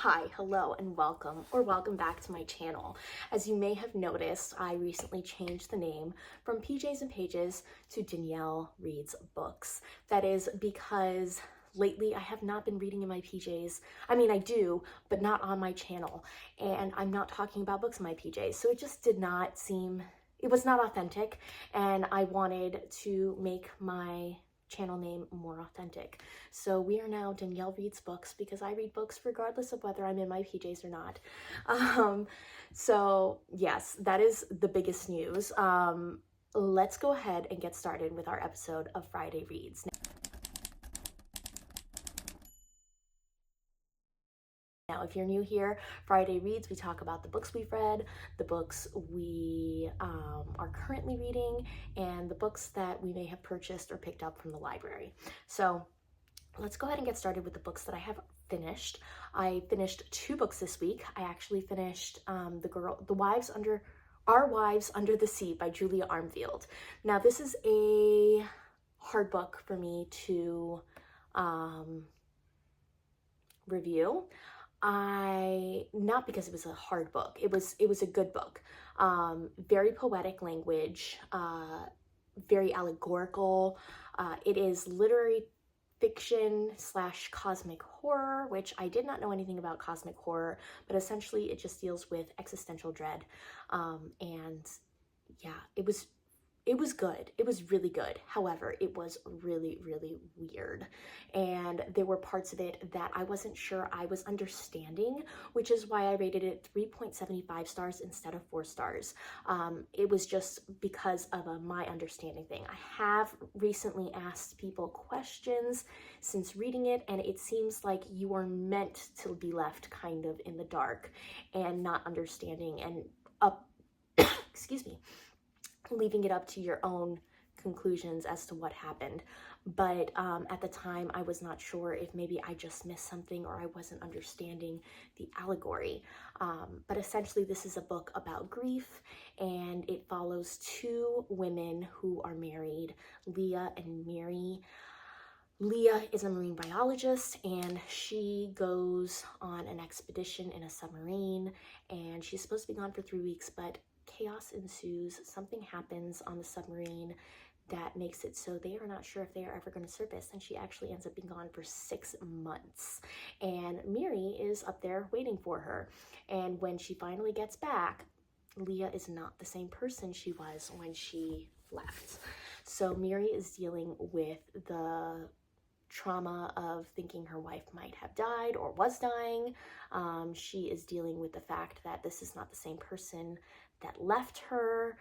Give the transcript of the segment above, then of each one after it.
Hi, hello, and welcome back to my channel. As you may have noticed, I recently changed the name from PJs and Pages to Danielle Reads Books. That is because lately I have not been reading in my PJs. I mean, I do, but not on my channel, and I'm not talking about books in my PJs, so it just did not seem, it was not authentic, and I wanted to make my channel name more authentic. So we are now Danielle Reads Books because I read books regardless of whether I'm in my PJs or not. So yes, that is the biggest news. Let's go ahead and get started with our episode of Friday Reads. Now, if you're new here, Friday Reads, we talk about the books we've read, the books we are currently reading, and the books that we may have purchased or picked up from the library. So let's go ahead and get started with the books that I have finished. I finished 2 books this week. I actually finished Our Wives Under the Sea by Julia Armfield. Now, this is a hard book for me to review. Not because it was a hard book. It was a good book. Very poetic language, very allegorical. It is literary fiction / cosmic horror, which I did not know anything about cosmic horror, but essentially it just deals with existential dread. And yeah, it was good. It was really good. However, it was really, really weird. And there were parts of it that I wasn't sure I was understanding, which is why I rated it 3.75 stars instead of 4 stars. It was just because of my understanding thing. I have recently asked people questions since reading it, and it seems like you are meant to be left kind of in the dark and not understanding and excuse me, leaving it up to your own conclusions as to what happened. But at the time, I was not sure if maybe I just missed something or I wasn't understanding the allegory. But essentially, this is a book about grief, and it follows 2 women who are married, Leah and Mary. Leah is a marine biologist, and she goes on an expedition in a submarine, and she's supposed to be gone for 3 weeks, but chaos ensues. Something happens on the submarine that makes it so they are not sure if they are ever going to surface, and she actually ends up being gone for 6 months. And Mary is up there waiting for her. And when she finally gets back, Leah is not the same person she was when she left. So Mary is dealing with the trauma of thinking her wife might have died or was dying. She is dealing with the fact that this is not the same person that left her.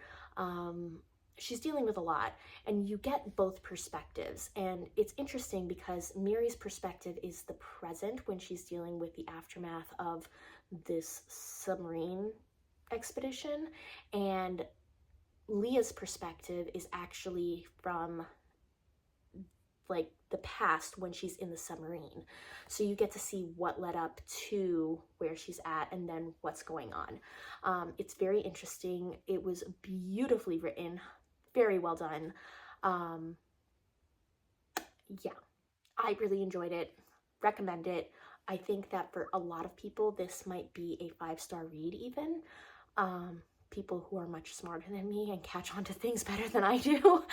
She's dealing with a lot, and you get both perspectives. And it's interesting because Mary's perspective is the present when she's dealing with the aftermath of this submarine expedition, and Leah's perspective is actually from like the past when she's in the submarine. So you get to see what led up to where she's at and then what's going on. It's very interesting. It was beautifully written, very well done. Yeah, I really enjoyed it. Recommend it. I think that for a lot of people, this might be a 5-star read even. People who are much smarter than me and catch on to things better than I do.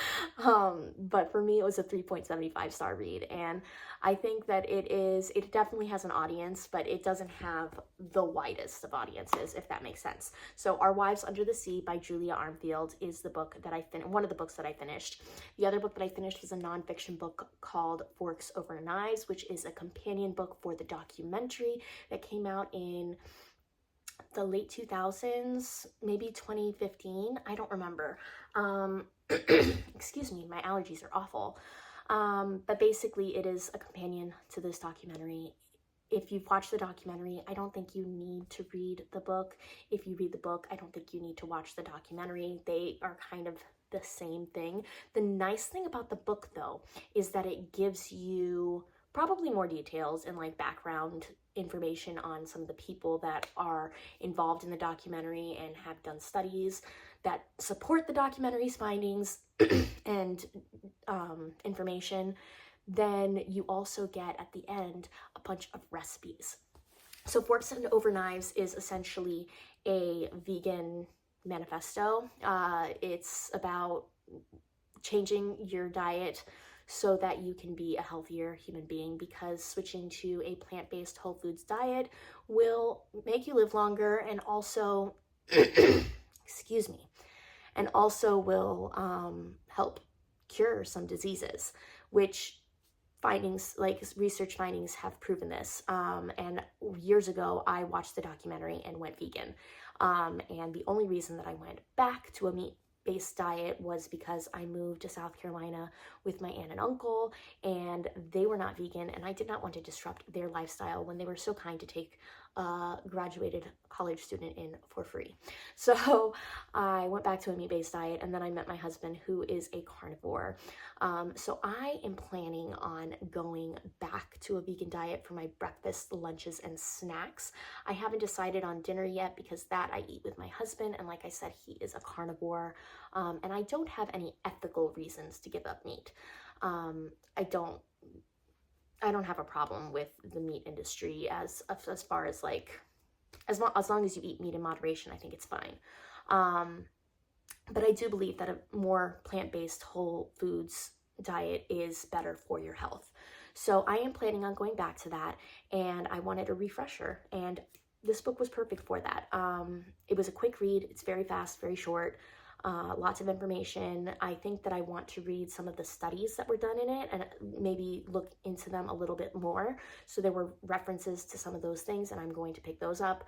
But for me, it was a 3.75 star read. And I think that it definitely has an audience, but it doesn't have the widest of audiences, if that makes sense. So Our Wives Under the Sea by Julia Armfield is the book that one of the books that I finished. The other book that I finished was a nonfiction book called Forks Over Knives, which is a companion book for the documentary that came out in the late 2000s, maybe 2015, I don't remember. Excuse me, my allergies are awful. But basically it is a companion to this documentary. If you've watched the documentary, I don't think you need to read the book. If you read the book, I don't think you need to watch the documentary. They are kind of the same thing. The nice thing about the book, though, is that it gives you probably more details and like background information on some of the people that are involved in the documentary and have done studies that support the documentary's findings and information. Then you also get at the end a bunch of recipes. So Forks and Over Knives is essentially a vegan manifesto. It's about changing your diet so that you can be a healthier human being, because switching to a plant-based whole foods diet will make you live longer, and also excuse me, and also will help cure some diseases, which findings, like research findings, have proven this. And years ago, I watched the documentary and went vegan. And the only reason that I went back to a meat-based diet was because I moved to South Carolina with my aunt and uncle, and they were not vegan, and I did not want to disrupt their lifestyle when they were so kind to take a graduated college student in for free. So I went back to a meat-based diet, and then I met my husband, who is a carnivore. So I am planning on going back to a vegan diet for my breakfast, lunches, and snacks. I haven't decided on dinner yet, because that I eat with my husband, and like I said, he is a carnivore, and I don't have any ethical reasons to give up meat. I don't have a problem with the meat industry as far as like, as long as you eat meat in moderation, I think it's fine. But I do believe that a more plant-based whole foods diet is better for your health. So I am planning on going back to that, and I wanted a refresher, and this book was perfect for that. It was a quick read. It's very fast, very short. Lots of information. I think that I want to read some of the studies that were done in it and maybe look into them a little bit more. So there were references to some of those things, and I'm going to pick those up.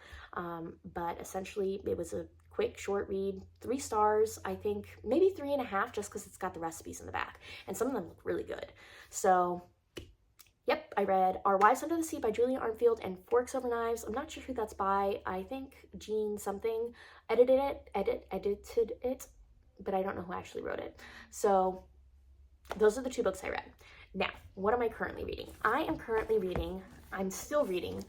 But essentially, it was a quick, short read, 3 stars, I think, maybe 3.5, just because it's got the recipes in the back, and some of them look really good. So yep, I read Our Wives Under the Sea by Julia Arnfield and Forks Over Knives. I'm not sure who that's by. I think Jean something edited it, but I don't know who actually wrote it. So those are the 2 books I read. Now, what am I currently reading? I'm still reading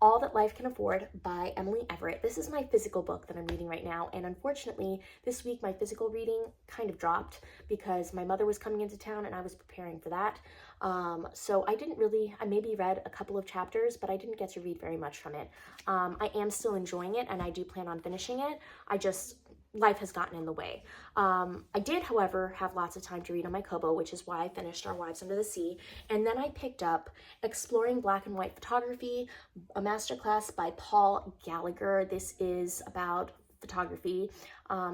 All That Life Can Afford by Emily Everett. This is my physical book that I'm reading right now, and unfortunately, this week my physical reading kind of dropped because my mother was coming into town and I was preparing for that. So I maybe read a couple of chapters, but I didn't get to read very much from it. I am still enjoying it, and I do plan on finishing it. Life has gotten in the way. I did, however, have lots of time to read on my Kobo, which is why I finished Our Wives Under the Sea. And then I picked up Exploring Black and White Photography, a masterclass by Paul Gallagher. This is about photography.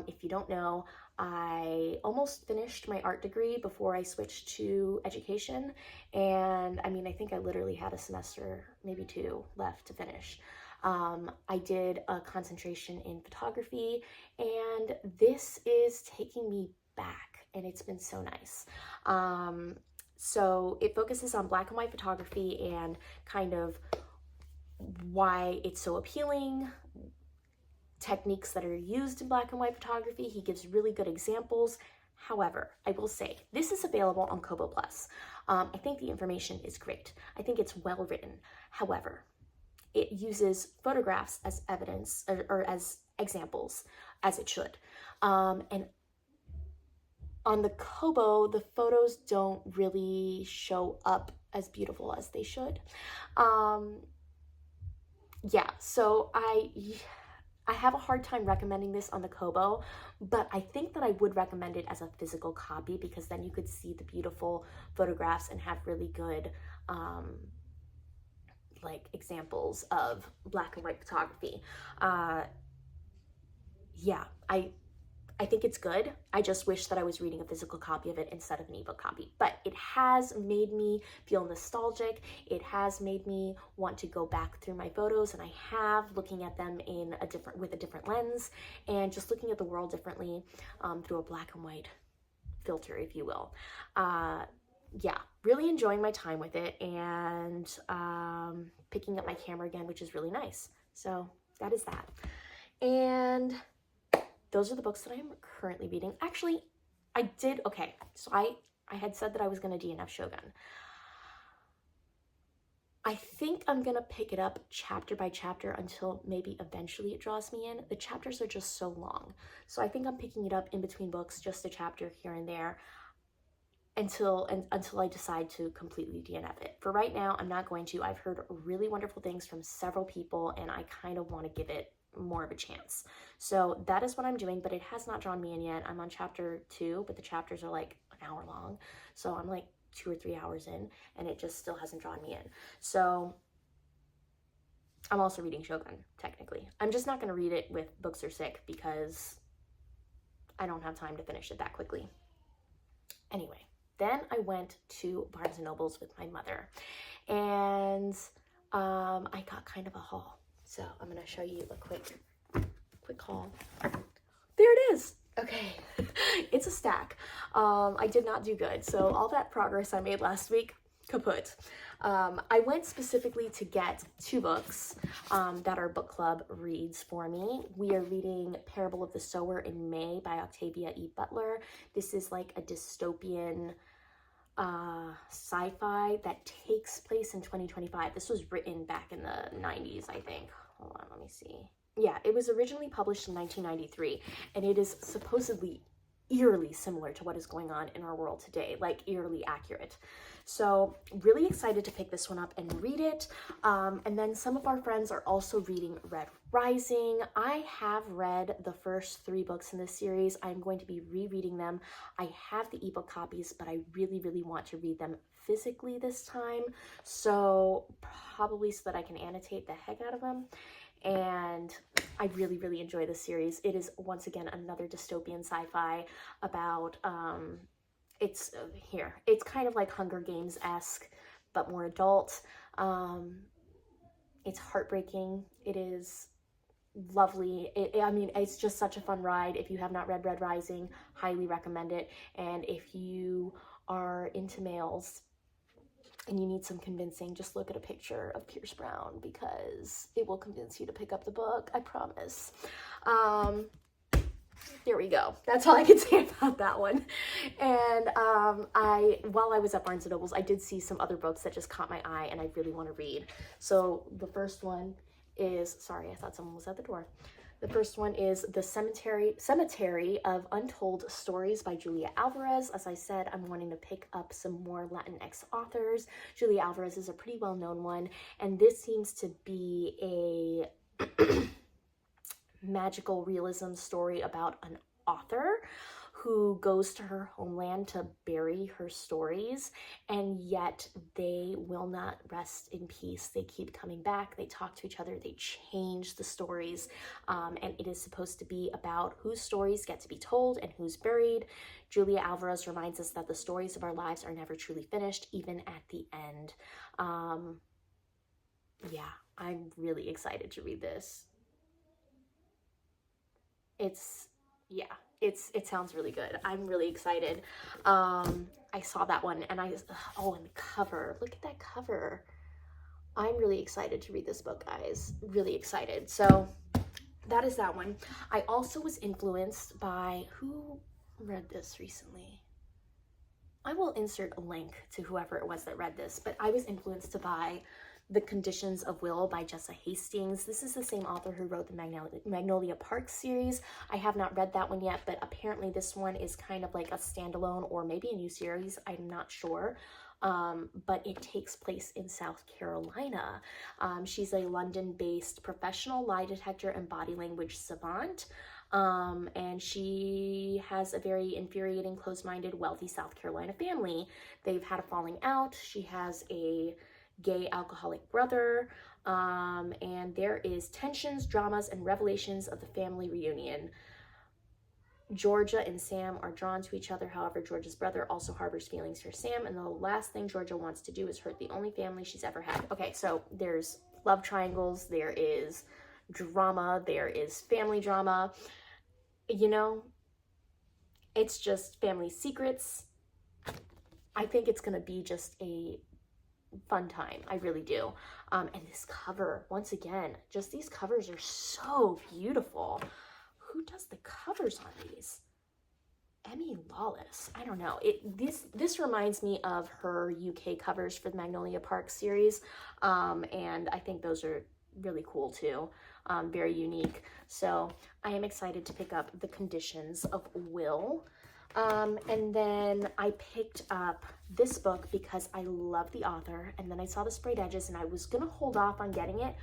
If you don't know, I almost finished my art degree before I switched to education. And I mean, I think I literally had a semester, maybe 2 left to finish. I did a concentration in photography, and this is taking me back, and it's been so nice. So it focuses on black and white photography and kind of why it's so appealing, techniques that are used in black and white photography. He gives really good examples. However, I will say this is available on Kobo Plus. I think the information is great. I think it's well written. However, it uses photographs as evidence or as examples, as it should. And on the Kobo, the photos don't really show up as beautiful as they should. Yeah, so I have a hard time recommending this on the Kobo, but I think that I would recommend it as a physical copy, because then you could see the beautiful photographs and have really good like examples of black and white photography. Yeah, I think it's good. I just wish that I was reading a physical copy of it instead of an ebook copy. But it has made me feel nostalgic. It has made me want to go back through my photos, and I have, looking at them with a different lens, and just looking at the world differently through a black and white filter, if you will. Yeah, really enjoying my time with it, and picking up my camera again, which is really nice. So that is that. And those are the books that I'm currently reading. Actually, so I had said that I was going to DNF Shogun. I think I'm going to pick it up chapter by chapter until maybe eventually it draws me in. The chapters are just so long. So I think I'm picking it up in between books, just a chapter here and there. until I decide to completely DNF it. For right now, I'm not going to. I've heard really wonderful things from several people, and I kind of want to give it more of a chance. So that is what I'm doing, but it has not drawn me in yet. I'm on chapter 2, but the chapters are like an hour long. So I'm like 2 or 3 hours in, and it just still hasn't drawn me in. So I'm also reading Shogun, technically. I'm just not going to read it with Books Are Sick because I don't have time to finish it that quickly. Anyway, then I went to Barnes & Noble's with my mother, and I got kind of a haul. So I'm going to show you a quick haul. There it is. Okay, it's a stack. I did not do good. So all that progress I made last week, kaput. I went specifically to get 2 books that our book club reads for me. We are reading Parable of the Sower in May by Octavia E. Butler. This is like a dystopian sci-fi that takes place in 2025. This was written back in the 90s, I think. Hold on, let me see. Yeah, it was originally published in 1993, and it is supposedly eerily similar to what is going on in our world today, like eerily accurate. So really excited to pick this one up and read it. And then some of our friends are also reading Red Rising. I have read the first 3 books in this series. I'm going to be rereading them. I have the ebook copies, but I really, really want to read them physically this time. So probably so that I can annotate the heck out of them. And I really, really enjoy this series. It is, once again, another dystopian sci-fi about, it's kind of like Hunger Games-esque, but more adult. It's heartbreaking. It is lovely. I mean, it's just such a fun ride. If you have not read Red Rising, highly recommend it. And if you are into males and you need some convincing, just look at a picture of Pierce Brown because it will convince you to pick up the book, I promise. There we go. That's all I can say about that one. And while I was at Barnes & Noble's, I did see some other books that just caught my eye and I really want to read. So the first one is, sorry, I thought someone was at the door. The first one is The Cemetery of Untold Stories by Julia Alvarez. As I said, I'm wanting to pick up some more Latinx authors. Julia Alvarez is a pretty well-known one, and this seems to be a magical realism story about an author who goes to her homeland to bury her stories, and yet they will not rest in peace. They keep coming back, they talk to each other, they change the stories, and it is supposed to be about whose stories get to be told and who's buried. Julia Alvarez reminds us that the stories of our lives are never truly finished, even at the end. Yeah, I'm really excited to read this. It sounds really good. I'm really excited. I saw that one and and the cover, look at that cover. I'm really excited to read this book, guys. Really excited. So that is that one. I also was influenced by, who read this recently? I will insert a link to whoever it was that read this, but I was influenced by The Conditions of Will by Jessa Hastings. This is the same author who wrote the Magnolia Park series. I have not read that one yet, but apparently this one is kind of like a standalone or maybe a new series. I'm not sure. But it takes place in South Carolina. She's a London-based professional lie detector and body language savant. And she has a very infuriating, close-minded, wealthy South Carolina family. They've had a falling out. She has a gay alcoholic brother, and there is tensions, dramas, and revelations of the family reunion. Georgia and Sam are drawn to each other. However, Georgia's brother also harbors feelings for Sam, and the last thing Georgia wants to do is hurt the only family she's ever had. Okay, so there's love triangles, there is drama, there is family drama. You know, it's just family secrets. I think it's gonna be just a fun time. I really do. And this cover, once again, just these covers are so beautiful. Who does the covers on these? Emmy Lawless. I don't know. This reminds me of her UK covers for the Magnolia Park series. And I think those are really cool too. Very unique. So I am excited to pick up The Conditions of Will And then I picked up this book because I love the author, and then I saw the sprayed edges and I was gonna hold off on getting it,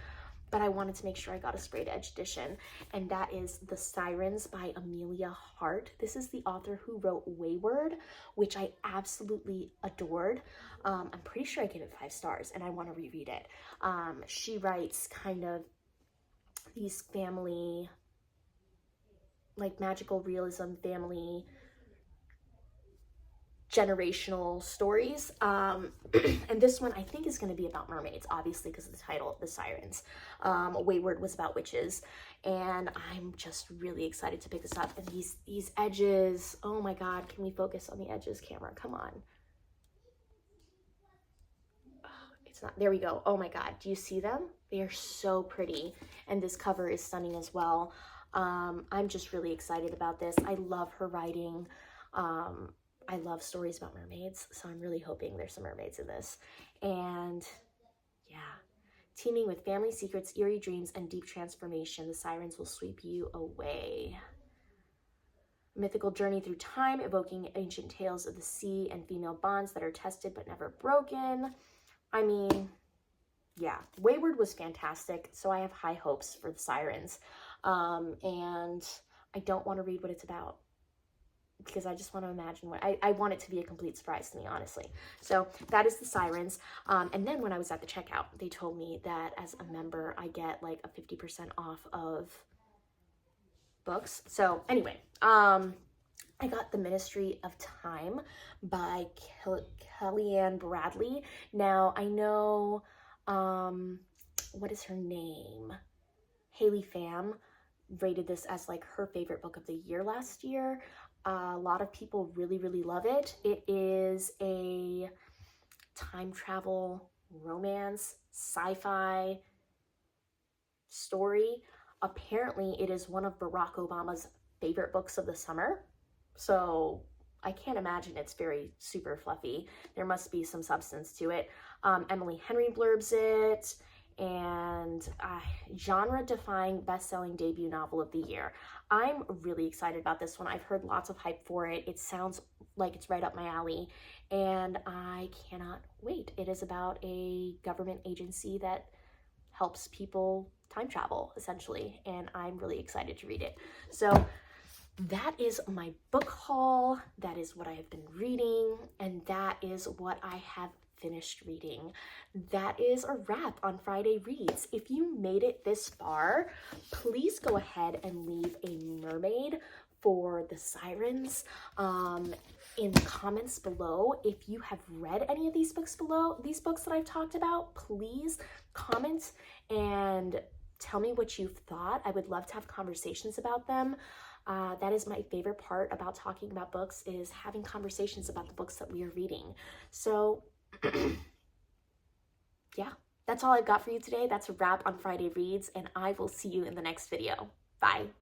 but I wanted to make sure I got a sprayed edge edition, and that is The Sirens by Amelia Hart. This is the author who wrote Wayward, which I absolutely adored. I'm pretty sure I gave it 5 stars, and I want to reread it. She writes kind of these family, like magical realism, family generational stories. And this one I think is going to be about mermaids, obviously because of the title, The Sirens. Wayward was about witches, and I'm just really excited to pick this up. And these edges, oh my god, can we focus on the edges, camera? Come on. It's not, there we go. Oh my god, do you see them? They are so pretty, and this cover is stunning as well. I'm just really excited about this. I love her writing. I love stories about mermaids, so I'm really hoping there's some mermaids in this. And yeah, teeming with family secrets, eerie dreams, and deep transformation, the sirens will sweep you away. A mythical journey through time, evoking ancient tales of the sea and female bonds that are tested but never broken. I mean, yeah, Wayward was fantastic, so I have high hopes for the Sirens. And I don't want to read what it's about, because I just want to imagine what I want it to be a complete surprise to me, honestly. So that is The Sirens. And then when I was at the checkout, they told me that as a member, I get like a 50% off of books. So anyway, I got The Ministry of Time by Kellyanne Bradley. Now I know, what is her name? Haley Pham rated this as like her favorite book of the year last year. A lot of people really, really love it. It is a time travel, romance, sci-fi story. Apparently, it is one of Barack Obama's favorite books of the summer. So I can't imagine it's very super fluffy. There must be some substance to it. Emily Henry blurbs it, and genre-defying best-selling debut novel of the year. I'm really excited about this one. I've heard lots of hype for it. It sounds like it's right up my alley, and I cannot wait. It is about a government agency that helps people time travel, essentially, and I'm really excited to read it. So that is my book haul. That is what I have been reading, and that is what I have finished reading. That is a wrap on Friday Reads. If you made it this far, please go ahead and leave a mermaid for The Sirens in the comments below. If you have read any of these books that I've talked about, please comment and tell me what you've thought. I would love to have conversations about them. That is my favorite part about talking about books, is having conversations about the books that we are reading. So yeah, that's all I've got for you today. That's a wrap on Friday Reads, and I will see you in the next video. Bye.